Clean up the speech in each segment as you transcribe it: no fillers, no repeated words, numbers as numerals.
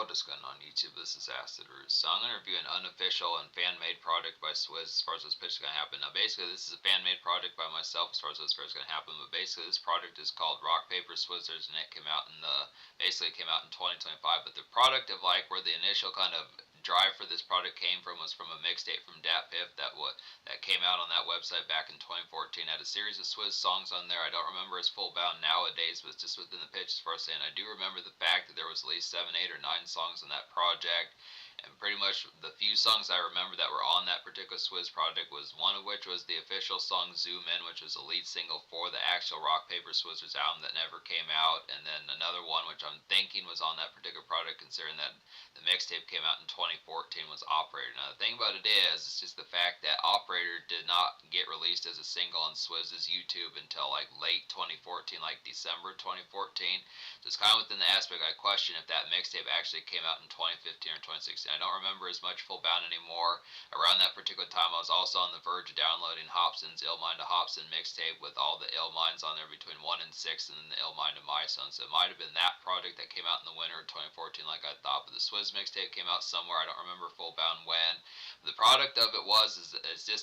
What is going on YouTube? This is SwizZzors. So I'm going to review an unofficial and fan-made product by Swizz as far as this pitch is going to happen. Now basically this is a fan-made product by myself as far as this is going to happen, but basically this product is called Rock Paper SwizZzors, and it came out in basically it came out in 2025, but the product of like where the initial kind of drive for this product came from was from a mixtape from DatPiff that came out on that website back in 2014. Had a series of SwizZ songs on there. I don't remember his full bound nowadays, but it's just within the pitch as far as saying. I do remember the fact that there was at least 7, 8, or 9 songs on that project. And pretty much the few songs I remember that were on that particular SwizZ project was one of which was the official song Zoom In, which was the lead single for the actual Rock Paper SwizZzors album that never came out. And then another one which I'm thinking was on that particular project, considering that the mixtape came out in 2014, was Operator. Now the thing about it is, it's just the fact that Operator did not get released as a single on SwizZ's YouTube until like late 2014, like December 2014. So it's kind of within the aspect I question if that mixtape actually came out in 2015 or 2016. I don't remember as much full bound anymore. Around that particular time, I was also on the verge of downloading Hopsin's Illmind to Hopsin mixtape with all the Illminds on there between 1 and 6, and then the Illmind to My Son. So it might have been that project that came out in the winter of 2014 like I thought, but the SwizZ mixtape came out somewhere. I don't remember full bound when. The product of it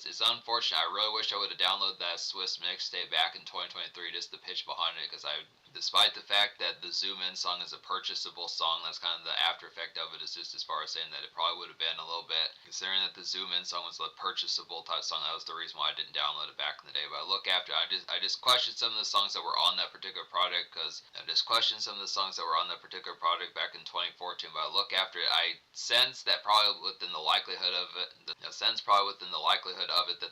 it's unfortunate. I really wish I would have downloaded that SwizZ mixtape back in 2023, just the pitch behind it, because despite the fact that the Zoom In song is a purchasable song, that's kind of the after effect of it, is just as far as saying that it probably would have been a little bit, considering that the Zoom In song was a purchasable type song, that was the reason why I didn't download it back in the day. But I look after I just questioned some of the songs that were on that particular product, because I just questioned some of the songs that were on that particular product back in 2014. But I look after it, I sense that probably within the likelihood of it, that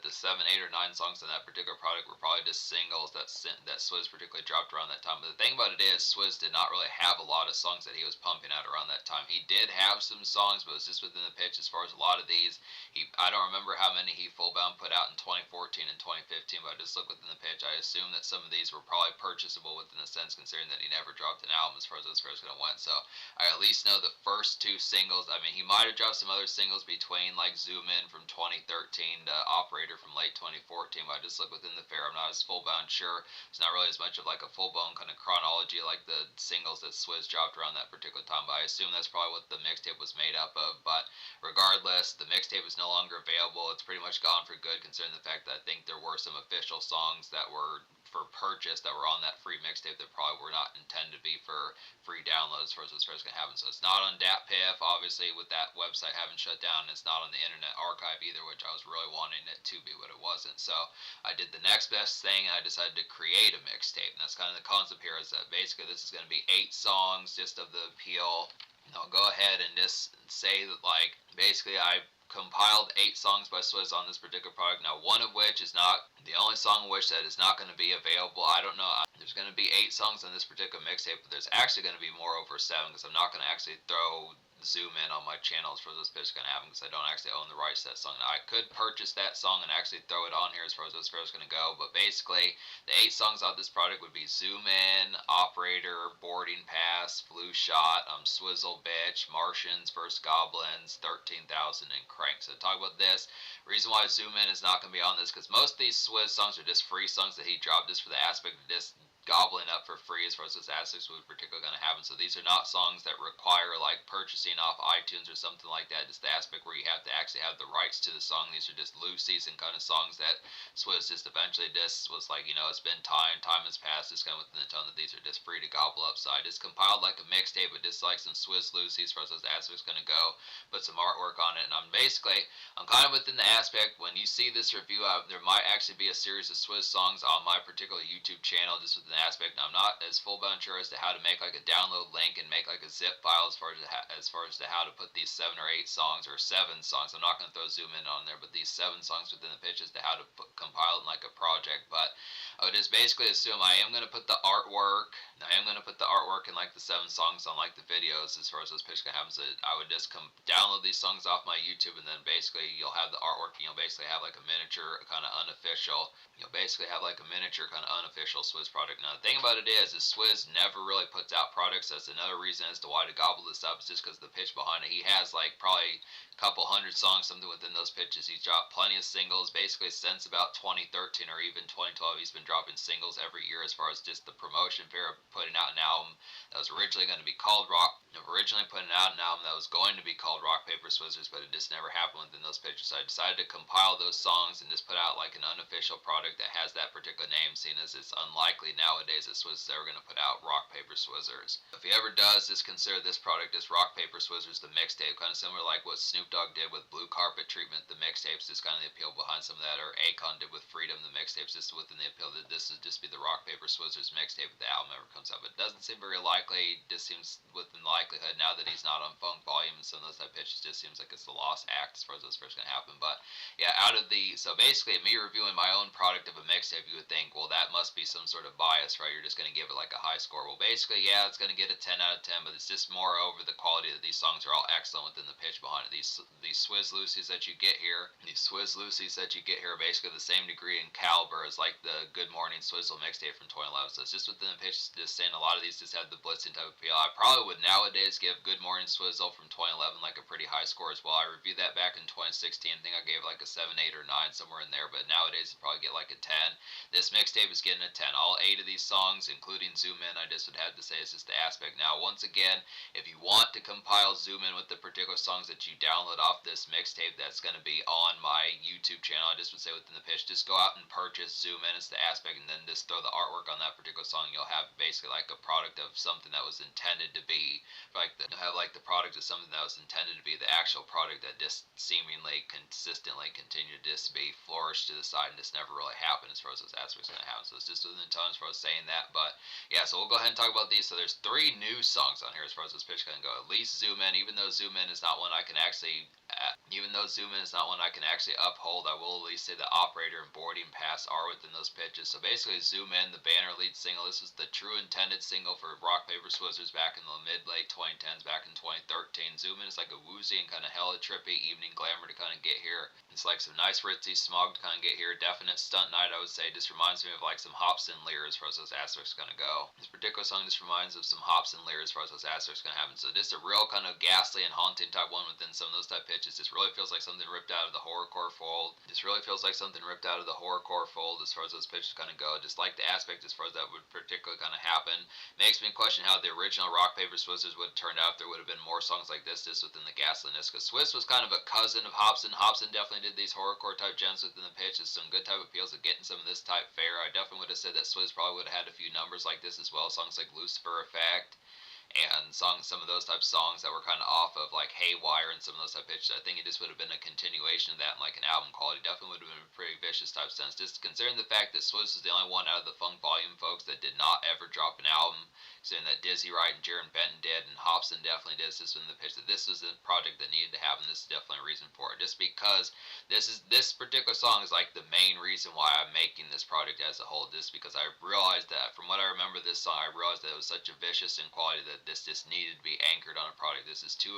the 7, 8, or 9 songs on that particular product were probably just singles that SwizZ particularly dropped around that time. But the thing about it is, SwizZ did not really have a lot of songs that he was pumping out around that time. He did have some songs, but it was just within the pitch as far as a lot of these. I don't remember how many he full bound put out in 2014 and 2015, but I just looked within the pitch. I assume that some of these were probably purchasable within the sense, considering that he never dropped an album as far as those first going to went. So I at least know the first 2 singles. I mean, he might have dropped some other singles between like Zoom In from 2013 to Operator from late 2014, but I just looked within the fair. I'm not as full bound sure. It's not really as much of like a full blown kind of chronology like the singles that SwizZ dropped around that particular time, but I assume that's probably what the mixtape was made up of. But regardless, the mixtape is no longer available. It's pretty much gone for good, considering the fact that I think there were some official songs that were for purchase that were on that free mixtape that probably were not intended to be for free downloads for what's first going to happen. So it's not on DatPiff, obviously, with that website having shut down. It's not on the Internet Archive either, which I was really wanting it to be, but it wasn't. So I did the next best thing, and I decided to create a mixtape. And that's kind of the concept here, is that basically this is going to be 8 songs just of the appeal. And I'll go ahead and just say that, like, basically I compiled 8 songs by SwizZ on this particular product. Now, one of which is not the only song which that is not going to be available. I don't know. There's going to be 8 songs on this particular mixtape, but there's actually going to be more over 7, because I'm not going to actually throw Zoom In on my channels for this pitch going to happen, because I don't actually own the rights to that song. Now, I could purchase that song and actually throw it on here as far as this video is going to go, but basically the 8 songs on this product would be Zoom In, Operator, Boarding Pass, Flu Shot, Swizzle Bitch, Martians vs. Goblins, 13,000, and Crank. So to talk about this, reason why Zoom In is not going to be on this, because most of these SwizZ songs are just free songs that he dropped just for the aspect of just gobbling up for free as far as this aspects was particularly going to happen. So these are not songs that require like purchasing off iTunes or something like that. Just the aspect where you have to actually have the rights to the song. These are just loose season kind of songs that SwizZ just eventually just was like, it's been time has passed. It's kind of within the tone that these are just free to gobble up. So I just compiled like a mixtape with just like some SwizZ loosies as far as those aspects going to go. Put some artwork on it, and I'm kind of within the aspect when you see this review, there might actually be a series of SwizZ songs on my particular YouTube channel just within aspect. Now, I'm not as full bound sure as to how to make like a download link and make like a zip file as far as to how to put these 7 or 8 songs, or 7 songs. I'm not going to throw Zoom In on there, but these 7 songs within the pitch as to how to compile it in like a project. But I would just basically assume I am going to put the artwork. I am going to put the artwork in like the 7 songs on like the videos as far as this pitch can happen. So I would just download these songs off my YouTube, and then basically you'll have the artwork. You'll basically have like a miniature kind of unofficial. You'll basically have like a miniature kind of unofficial SwizZ product. Now, the thing about it is SwizZz never really puts out products. That's another reason as to why to gobble this up, is just because the pitch behind it. He has like probably a couple hundred songs, something within those pitches. He's dropped plenty of singles, basically since about 2013 or even 2012. He's been dropping singles every year as far as just the promotion for putting out an album that was originally going to be called originally putting out an album that was going to be called Rock Paper SwizZzors, but it just never happened within those pitches. So I decided to compile those songs and just put out like an unofficial product that has that particular name, seeing as it's unlikely nowadays that SwizZz is ever going to put out Rock Paper SwizZzors. If he ever does, just consider this product as Rock Paper SwizZzors the mixtape, kind of similar like what Snoop Dogg did with Blue Carpet Treatment, the mixtapes, just kind of the appeal behind some of that, or Akon did with Freedom, the mixtapes, just within the appeal that this would just be the Rock Paper SwizZzors mixtape if the album ever comes out. But it doesn't seem very likely. It just seems within the likelihood now that he's not on Funk Volume and some of those type pitches, just seems like it's the lost act as far as those first going to happen. But yeah, so basically me reviewing my own product of a mixtape, you would think, well, that must be some sort of bias, right? You're just going to give it like a high score. Well, basically, yeah, it's going to get a 10 out of 10, but it's just more over the quality that these songs are all excellent within the pitch behind it. These Swizz Lucy's that you get here, are basically the same degree in caliber as like the Good Morning Swizzle mixtape from 2011. So it's just within the pitch, just saying a lot of these just have the blitzing type of appeal. I probably would nowadays give Good Morning Swizzle from 2011 like a pretty high score as well. I reviewed that back in 2016. I think I gave like a 7, 8, or 9, somewhere in there, but nowadays I'd probably get like a 10. This mixtape is getting a 10. All 8 of these songs, including Zoom In, I just would have to say it's just the aspect. Now, once again, if you want to compile Zoom In with the particular songs that you download off this mixtape, that's going to be on my YouTube channel. I just would say within the pitch, just go out and purchase Zoom In as the aspect, and then just throw the artwork on that particular song. You'll have basically like a product of something that was intended to be the product of something that was intended to be the actual product that just seemingly consistently continued to just be flourished to the side and just never really happened as far as those aspects going to happen. So it's just within the tone as far as saying that. But yeah, so we'll go ahead and talk about these. So there's 3 new songs on here as far as this pitch can go. At least Zoom In, even though Zoom In is not one I can actually uphold, I will at least say the Operator and Boarding Pass are within those pitches. So basically, Zoom In, the banner lead single, this was the true intended single for Rock Paper SwizZzors back in the mid-late 2010s, back in 2013. Zoom In is like a woozy and kind of hella trippy evening glamour to kind of get here. It's like some nice ritzy smog to kind of get here. Definite stunt night, I would say. Just reminds me of like some Hops and Lear as far as those aspects going to go. This particular song just reminds of some Hops and Lear as far as those aspects going to happen. So just a real kind of ghastly and haunting type one within some of those type pitches. Just really feels like something ripped out of the horrorcore fold. As far as those pitches kind of go. Just like the aspect as far as that would particularly kind of happen. Makes me question how the original Rock Paper SwizZzors would have turned out if there would have been more songs like this just within the ghastliness. Because SwizZz was kind of a cousin of Hobson. Hobson definitely did these horrorcore type gems within the pitches. Some good type appeals of getting some of this type fare. I definitely would have said that SwizZz probably would have had a few numbers like this as well. Songs like Lucifer Effect and some of those type songs that were kind of off of like Haywire and some of those type pitches. I think it just would have been a continuation of that in like an album quality. Definitely would have been a pretty vicious type sense. Just considering the fact that SwizZz was the only one out of the Funk Volume folks that did not ever drop an album, saying that Dizzy Wright and Jaron Benton did, and Hobson definitely did. This was in the pitch that this was a project that needed to happen. This is definitely a reason for it. Just because this particular song is like the main reason why I'm making this project as a whole. Just because I realized that from what I remember this song, I realized that it was such a vicious in quality that this just needed to be anchored on a product. This is too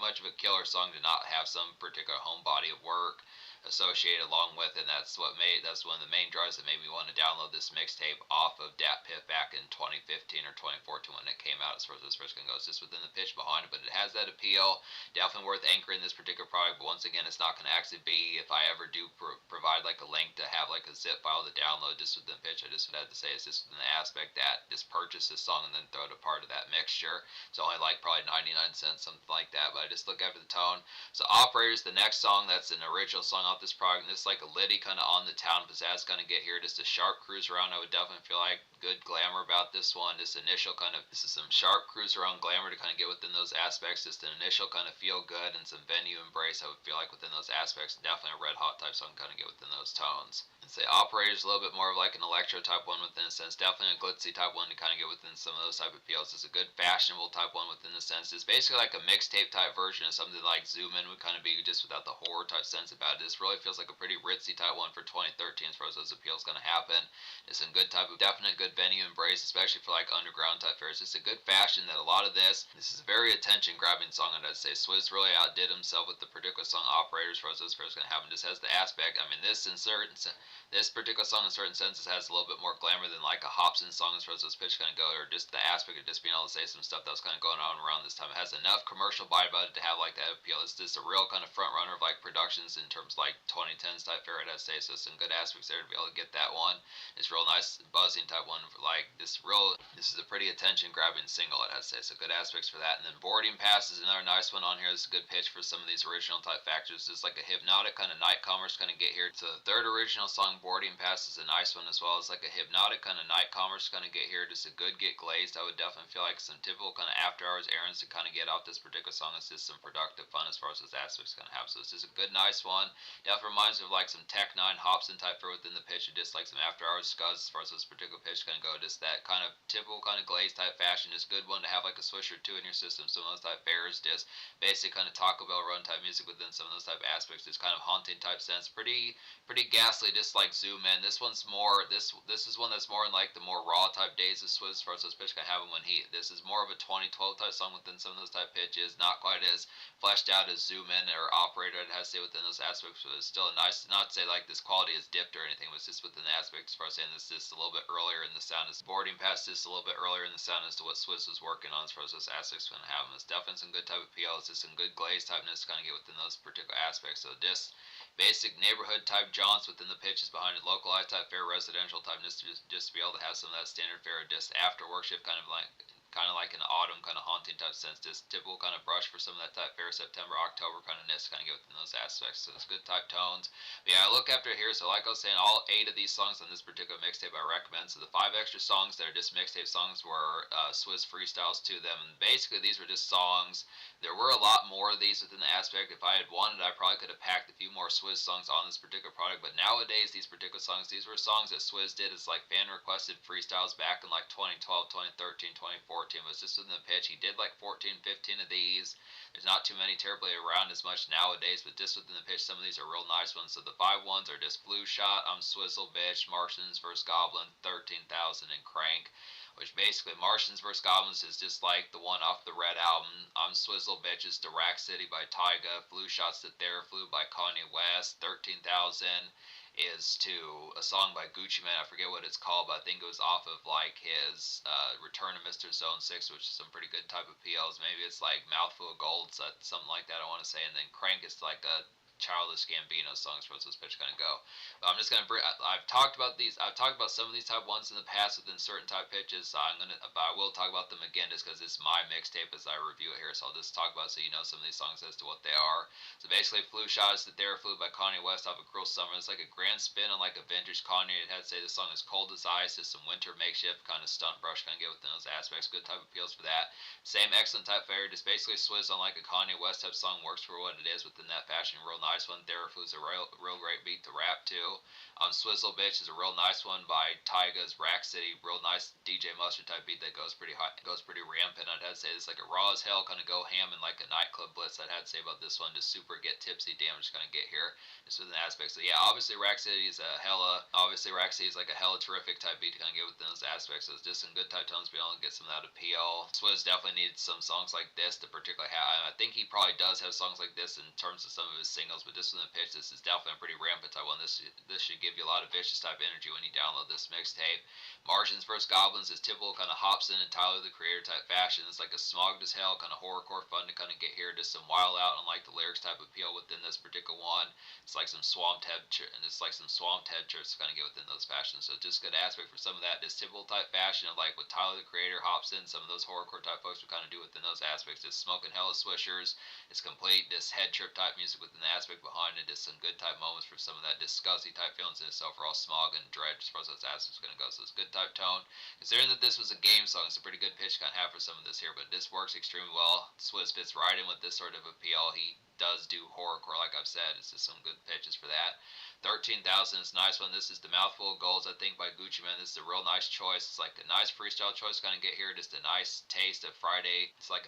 much of a killer song to not have some particular home body of work associated along with it. And that's one of the main drives that made me want to download this mixtape off of Dat Piff back in 2015 or 2014 when it came out as far as this first can go. It's just within the pitch behind it, but it has that appeal. Definitely worth anchoring this particular product, but once again, it's not going to actually be, if I ever do provide like a link to have like a zip file to download just within the pitch, I just would have to say it's just within the aspect that just purchase this song and then throw it a part of that mixture. It's only like probably 99 cents, something like that, but I just look after the tone. So Operators, the next song, that's an original song off this project, and this like a Liddy kind of on the town pizzazz kind of get here. Just a sharp cruise around. I would definitely feel like good glamour about this one. This is some sharp cruise around glamour to kind of get within those aspects. Just an initial kind of feel good and some venue embrace, I would feel like within those aspects. Definitely a red hot type song kind of get within those tones. And say Operators a little bit more of like an electro type one within a sense. Definitely a glitzy type one to kind of get within some of those type of appeals. It's a good fashionable type one within the sense. It's basically like a mixtape type version of something like Zoom In would kind of be, just without the horror type sense about it. Just this really feels like a pretty ritzy type one for 2013 as far as those appeals going to happen. It's a good type of definite good venue embrace, especially for like underground type fairs. It's a good fashion that a lot of this is a very attention grabbing song, and I'd say SwizZz really outdid himself with the particular song Operators as far as those fairs going to happen. Just has the aspect. I mean, this particular song in certain senses has a little bit more glamour than like a Hobson song as far as those pitches kind of go, or just the aspect of just being able to say some stuff that was kind of going on around this time. It has enough commercial bite about it to have like that appeal. It's just a real kind of front runner of like productions in terms of like 2010s type fair, I'd say. So some good aspects there to be able to get that one. It's real nice buzzing type one for like this is a pretty attention grabbing single, I'd say. So good aspects for that. And then Boarding Pass is another nice one on here. It's a good pitch for some of these original type factors. It's like a hypnotic kind of night commerce kind of get here. So the third original song, Boarding Pass, is a nice one as well. It's like a hypnotic kind of night commerce kind of get here. Just a good get glazed. I would definitely feel like some typical kind of after hours errands to kind of get off this particular song. It's just some productive fun as far as those aspects going to have. So it's just a good nice one. Definitely reminds me of like some Tech 9 Hobson type for within the pitch, or just like some after hours scuzz as far as those particular pitch can go. Just that kind of typical kind of glazed type fashion. Just good one to have like a swish or two in your system. Some of those type fairs, just basic kind of Taco Bell run type music within some of those type aspects. Just kind of haunting type sense. Pretty ghastly, just like Zoom In. This one's more this is one that's more in like the more raw type days of SwizZz as far as those pitch can have them when this is more of a 2012 type song within some of those type pitches. Not quite as fleshed out as Zoom In or Operator, it has to say within those aspects, but it's still a nice, not to say like this quality is dipped or anything, but it's just within the aspects as far as saying this just a little bit earlier in the sound. As Boarding Pass just a little bit earlier in the sound as to what SwizZz was working on as far as those aspects going to have them. It's definitely some good type of PL. It's just some good glaze typeness to kind of get within those particular aspects. So just basic neighborhood type jaunts within the pitches behind it, localized type fair, residential type, just to be able to have some of that standard fair, just after work shift kind of like an autumn kind of haunting type sense, just typical kind of brush for some of that type fair, September, October kind of ness, kind of get within those aspects. So it's good type tones. But yeah, I look after here, so like I was saying, all 8 of these songs on this particular mixtape I recommend. So the 5 extra songs that are just mixtape songs were SwizZz freestyles to them, and basically these were just songs. There were a lot more of these within the aspect. If I had wanted, I probably could have packed a few more SwizZz songs on this particular product, but nowadays these particular songs, these were songs that SwizZz did as like fan requested freestyles back in like 2012, 2013, 2014. Was just in the pitch. He did like 14, 15 of these. There's not too many terribly around as much nowadays, but just within the pitch, some of these are real nice ones. So the 5 ones are just Flu Shot, I'm Swizzle Bitch, Martians vs. Goblin, 13,000, and Crank. Which basically, Martians vs. Goblins is just like the one off the Red album. I'm Swizzle Bitch is to Rack City by Tyga. Flu Shots to Theraflu by Kanye West. 13,000 is to a song by Gucci Mane. I forget what it's called, but I think it was off of like his Return to Mr. Zone 6, which is some pretty good type of PLs. Maybe it's like Mouthful of Gold, something like that I want to say. And then Crank is like a Childish Gambino songs for this pitch kind of go. But I'm just gonna bring. I've talked about these. I've talked about some of these type ones in the past within certain type pitches. So but I will talk about them again just because it's my mixtape as I review it here. So I'll just talk about it so you know some of these songs as to what they are. So basically, Flu Shot is the Theraflu by Kanye West off of Cruel Summer. It's like a grand spin on like a vintage Kanye. It had to say the song is Cold as Ice. It's some winter makeshift kind of stunt brush kind of get within those aspects. Good type of appeals for that. Same excellent type fair. Just basically SwizZz on like a Kanye West type song works for what it is within that fashion. Real nice one. Theraflu is a real great beat to rap to. Swizzle Bitch is a real nice one by Tyga's Rack City. Real nice DJ Mustard type beat that goes pretty high, goes pretty rampant. I'd have to say it's like a raw as hell kind of go ham and like a nightclub blitz. I'd have to say about this one, just super get tipsy damage kind of get here. Just with an aspect. So yeah, obviously Rack City is Rack City is like a hella terrific type beat to kind of get within those aspects. So it's just some good type tones to be able to get some of that appeal. SwizZz definitely needs some songs like this to particularly have. I think he probably does have songs like this in terms of some of his singles, but just in the pitch, this is definitely a pretty rampant type one. This should give you a lot of vicious type energy when you download this mixtape. Martians vs. Goblins is typical kind of Hobson and Tyler the Creator type fashion. It's like a smogged as hell kind of horrorcore fun to kind of get here. Just some wild out and like the lyrics type appeal within this particular one. It's like some swamped head shirts to kind of get within those fashions. So just good aspect for some of that. This typical type fashion of like with Tyler the Creator, Hobson, some of those horrorcore type folks would kind of do within those aspects. Just smoking hella swishers. It's complete. This head trip type music within the aspect behind it. Just some good type moments for some of that disgusting type feelings in itself. For all smog and dread as far as those aspects going to go. So it's good type tone. Considering that this was a game song, it's a pretty good pitch kind of have for some of this here, but this works extremely well. SwizZz fits right in with this sort of appeal. He does do horrorcore, like I've said. It's just some good pitches for that. 13,000 is a nice one. This is The Mouthful of Goals, I think, by Gucci Mane. This is a real nice choice. It's like a nice freestyle choice kind of get here. Just a nice taste of Friday. It's like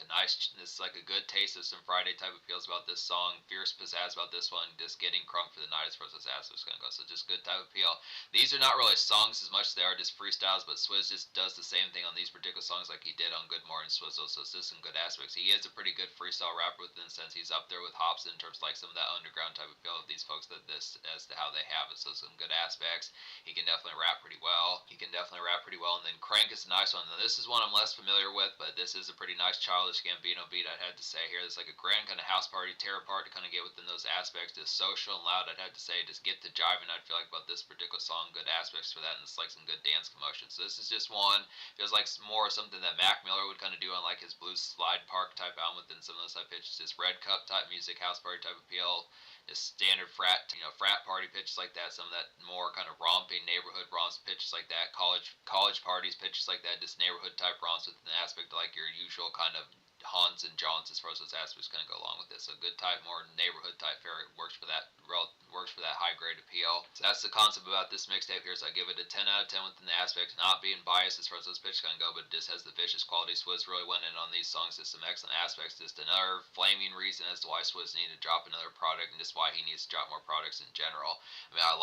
this is like a good taste of some Friday type of feels about this song. Fierce pizzazz about this one. Just getting crunk for the night as far as this ass is going to go. So just good type of feel. These are not really songs as much as they are just freestyles, but Swizz just does the same thing on these particular songs like he did on Good Morning SwizZzors. So it's just some good aspects. He is a pretty good freestyle rapper within the sense he's up there with Hopsin in terms of like some of that underground type of feel of these folks that this as to how they have it. So some good aspects. He can definitely rap pretty well. And then Crank is a nice one. Now this is one I'm less familiar with, but this is a pretty nice Childish Gambino beat, I'd have to say here. It's like a grand kind of house party tear apart to kind of get within those aspects. Just social and loud, I'd have to say. Just get the jiving, I'd feel like, about this particular song. Good aspects for that, and it's like some good dance commotion. So this is just one. Feels like more something that Mac Miller would kind of do on like his Blues Slide Park type album within some of those type pitches. Just Red Cup type music, house party type appeal. Just standard frat party pitches like that. Some of that more kind of romping neighborhood romps pitches like that. College parties pitches like that. Just neighborhood type romps with an aspect of like your usual kind of haunts and jaunts as far as those aspects going to go along with this. So good type, more neighborhood type fare works for that high grade appeal. So that's the concept about this mixtape here. So I give it a 10 out of 10 within the aspects, not being biased as far as those pitches going to go, but it just has the vicious quality. Swizz really went in on these songs. Just some excellent aspects. Just another flaming reason as to why Swizz needed to drop another product, and just why he needs to drop more products in general. I mean, I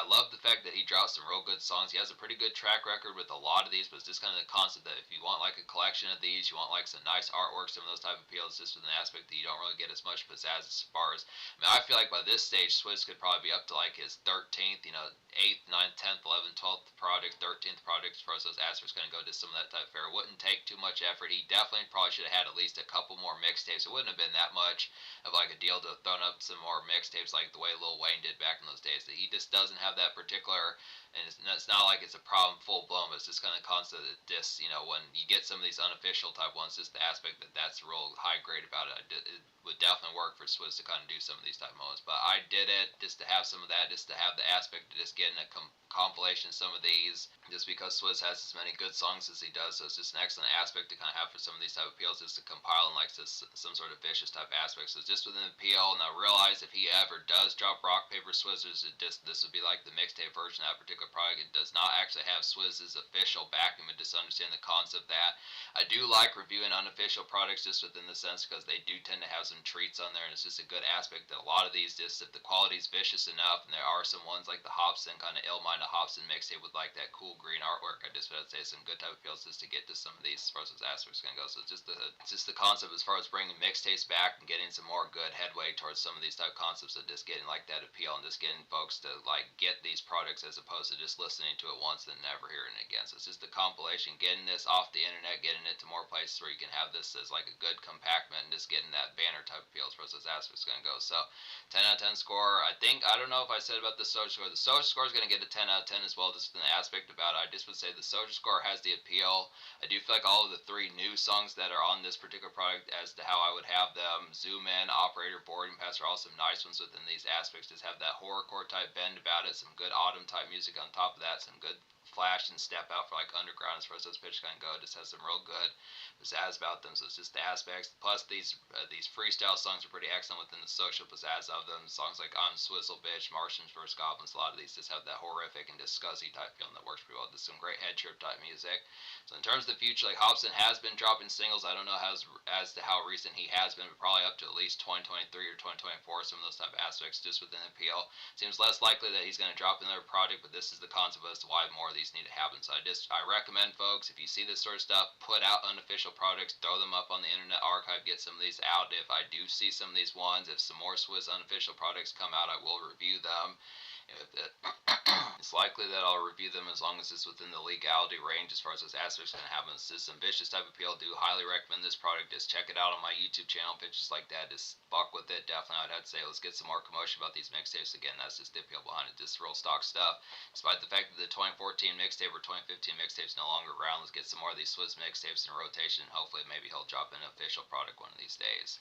love the fact that he dropped some real good songs. He has a pretty good track record with a lot of these, but it's just kind of the concept that if you want like a collection of these, you want like some nice artwork, some of those type of appeals, just with an aspect that you don't really get as much pizzazz as far as. I mean, I feel like by this stage, Swizz could probably be up to like his 13th, 8th, 9th, 10th, 11th, 12th product, 13th product as far as those aspects going to go to some of that type of fare. It wouldn't take too much effort. He definitely probably should have had at least a couple more mixtapes. It wouldn't have been that much of like a deal to have thrown up some more mixtapes like the way Lil Wayne did back in those days. That he just doesn't have that particular, and it's not like it's a problem full blown, but it's just kind of constant that this, when you get some of these unofficial type ones, just the aspect that's real high grade about it. It would definitely work for Swizz to kind of do some of these type of moments, but I did it just to have some of that, just to have the aspect of just getting a compilation of some of these, just because Swizz has as many good songs as he does. So it's just an excellent aspect to kind of have for some of these type of appeals, just to compile and like some sort of vicious type aspect. So just within the appeal, and I realize if he ever does drop Rock Paper SwizZzors, this would be like the mixtape version of that particular product. It does not actually have SwizZ's official backing, but just understand the concept that I do like reviewing unofficial products just within the sense because they do tend to have some treats on there, and it's just a good aspect that a lot of these, just if the quality's vicious enough, and there are some ones like the Hopsin kind of Illmind Hopsin mixtape with like that cool green artwork, I just would say some good type of feels just to get to some of these as far as those aspects going to go. So it's just the concept as far as bringing mixtapes back and getting some more good headway towards some of these type of concepts of just getting like that appeal and just getting folks to like get these products as opposed to just listening to it once and never hearing it again. So it's just the compilation, getting this off the internet, getting it to more places where you can have this as like a good compactment and just getting that banner type of feel as far as those aspects going to go. So 10 out of 10 score. I don't know if I said about the social score. The social score is going to get a 10 out of 10 as well, just an aspect about it. I just would say the social score has the appeal. I do feel like all of the three new songs that are on this particular product, as to how I would have them, Zoom In, Operator, Boarding Pass, are all some nice ones within these aspects. Just have that horrorcore type bend about it, some good autumn type music on top of that, some good flash and step out for like underground as far as those pitches can go. Just has some real good pizzazz about them. So it's just the aspects. Plus these freestyle songs are pretty excellent within the social pizzazz of them. Songs like I'm Swizzle Bitch, Martians vs. Goblins, a lot of these just have that horrific and just scuzzy type feeling that works pretty well. Just some great head trip type music. So in terms of the future, like Hopsin has been dropping singles. I don't know as to how recent he has been, but probably up to at least 2023 or 2024, some of those type of aspects just within the appeal. Seems less likely that he's going to drop another project, but this is the concept as to why more of these need to happen. So I recommend folks, if you see this sort of stuff, put out unofficial products, throw them up on the Internet Archive, get some of these out. If I do see some of these ones, if some more Swizz unofficial products come out, I will review them. It's likely that I'll review them as long as it's within the legality range as far as those aspects going to happen. It's just some vicious type of appeal. Do highly recommend this product. Just check it out on my YouTube channel. Pictures like that, just fuck with it. Definitely, I'd have to say, let's get some more commotion about these mixtapes. Again, that's just the appeal behind it. Just real stock stuff. Despite the fact that the 2014 mixtape or 2015 mixtape's no longer around, let's get some more of these Swizz mixtapes in rotation. Hopefully, maybe he'll drop an official product one of these days.